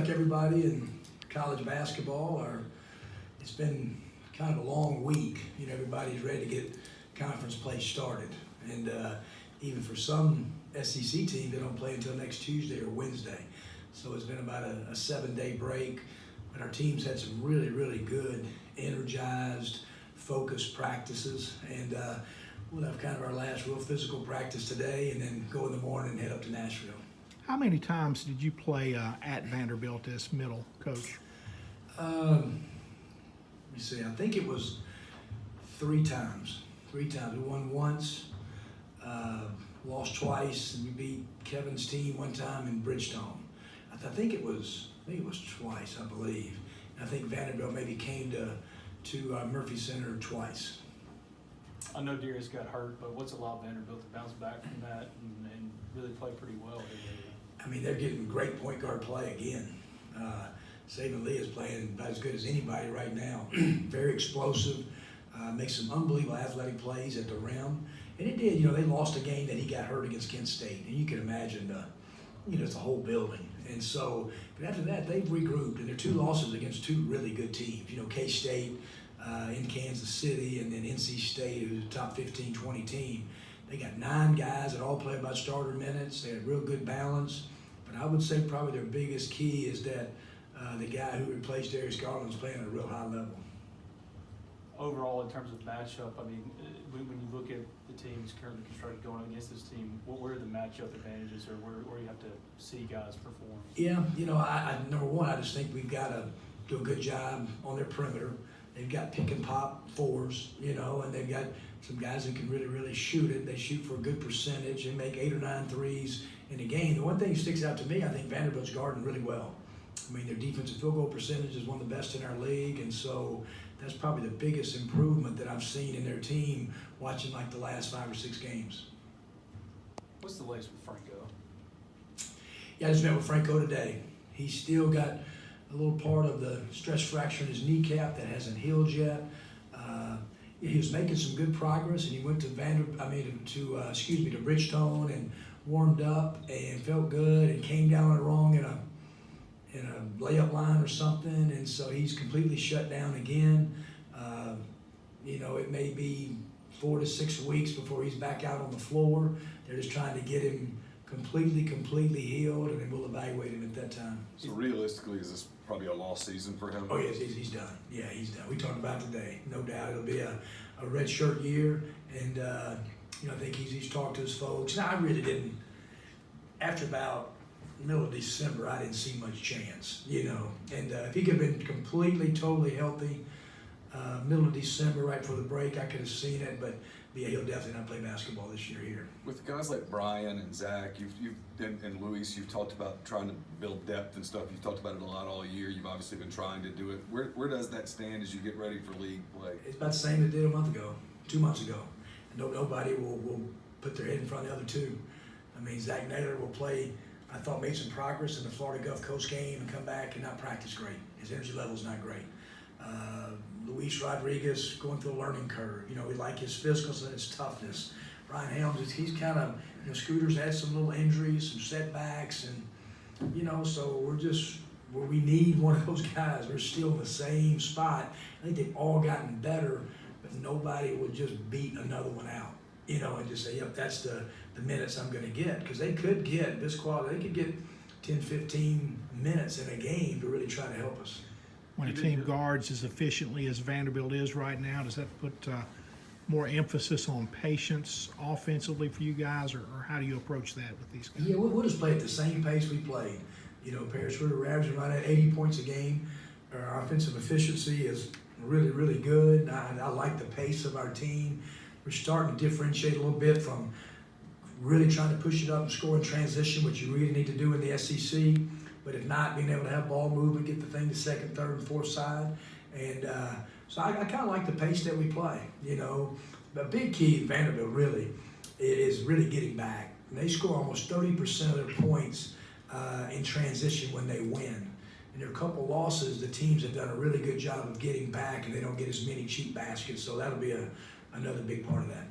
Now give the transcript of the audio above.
like everybody in college basketball, it's been kind of a long week. You know, everybody's ready to get conference play started. And even for some SEC teams, they don't play until next Tuesday or Wednesday. So it's been about a 7-day break. But our team's had some really, really good, energized, focused practices. And we'll have kind of our last real physical practice today and then go in the morning and head up to Nashville. How many times did you play at Vanderbilt as middle coach? Let me see. I think it was 3 times. 3 times. We won once, lost twice, and we beat Kevin's team one time in Bridgestone. I think it was twice, I believe. And I think Vanderbilt maybe came to Murphy Center twice. I know Darius got hurt, but what's allowed Vanderbilt to bounce back from that and really play pretty well? I mean, they're getting great point guard play again. Saban Lee is playing about as good as anybody right now. Very explosive, makes some unbelievable athletic plays at the rim. And it did, you know, they lost a game that he got hurt against Kent State. And you can imagine, it's a whole building. And so, but after that, they've regrouped. And their 2 losses against 2 really good teams. You know, K-State in Kansas City, and then NC State, who's a top 15, 20 team. They got 9 guys that all play about starter minutes. They had real good balance. But I would say probably their biggest key is that the guy who replaced Darius Garland is playing at a real high level. Overall, in terms of matchup, I mean, when you look at the teams currently constructed going against this team, where are the matchup advantages, or where you have to see guys perform? Yeah, you know, I number one, I just think we've got to do a good job on their perimeter. They've got pick and pop 4s, you know, and they've got some guys who can really, really shoot it. They shoot for a good percentage and make 8 or 9 threes in a game. The one thing that sticks out to me, I think Vanderbilt's guarding really well. I mean, their defensive field goal percentage is one of the best in our league, and so that's probably the biggest improvement that I've seen in their team watching like the last 5 or 6 games. What's the latest with Franco? Yeah, I just met with Franco today. He's still got a little part of the stress fracture in his kneecap that hasn't healed yet. He was making some good progress, and he went to Bridgestone and warmed up and felt good and came down on it wrong in a layup line or something, and so he's completely shut down again. You know, it may be 4 to 6 weeks before he's back out on the floor. They're just trying to get him completely healed, and then we'll evaluate him at that time. So realistically, is this probably a lost season for him? Oh yes, he's done. Yeah, he's done. We talked about today. No doubt it'll be a red shirt year, and you know, I think he's talked to his folks. Now, I really didn't. After about middle of December, I didn't see much chance, you know. And if he could have been completely, totally healthy, middle of December, right before the break, I could have seen it. But yeah, he'll definitely not play basketball this year here. With guys like Brian and Zach, and Luis, you've talked about trying to build depth and stuff. You've talked about it a lot all year. You've obviously been trying to do it. Where does that stand as you get ready for league play? It's about the same as it did a month ago, 2 months ago. And nobody will put their head in front of the other 2. I mean, Zach Naylor will play. I thought made some progress in the Florida Gulf Coast game and come back and not practice great. His energy level's not great. Luis Rodriguez going through a learning curve. You know, we like his physicals and his toughness. Ryan Helms, he's kind of, you know, Scooter's had some little injuries, some setbacks, and, you know, so we're just where we need one of those guys. We're still in the same spot. I think they've all gotten better, but nobody will just beat another one out, you know, and just say, yep, that's the minutes I'm going to get. Because they could get this quality, they could get 10, 15 minutes in a game to really try to help us. When a team guards as efficiently as Vanderbilt is right now, does that put more emphasis on patience offensively for you guys, or how do you approach that with these guys? Yeah, we'll just play at the same pace we played. You know, Paris, we're averaging right at 80 points a game. Our offensive efficiency is really, really good. I like the pace of our team. We're starting to differentiate a little bit from really trying to push it up and score in transition, which you really need to do in the SEC. But if not, being able to have ball movement, get the thing to second, third, and fourth side. And so I kind of like the pace that we play, you know. The big key at Vanderbilt really is really getting back. And they score almost 30% of their points in transition when they win. And there are a couple losses, the teams have done a really good job of getting back, and they don't get as many cheap baskets. So that'll be another big part of that.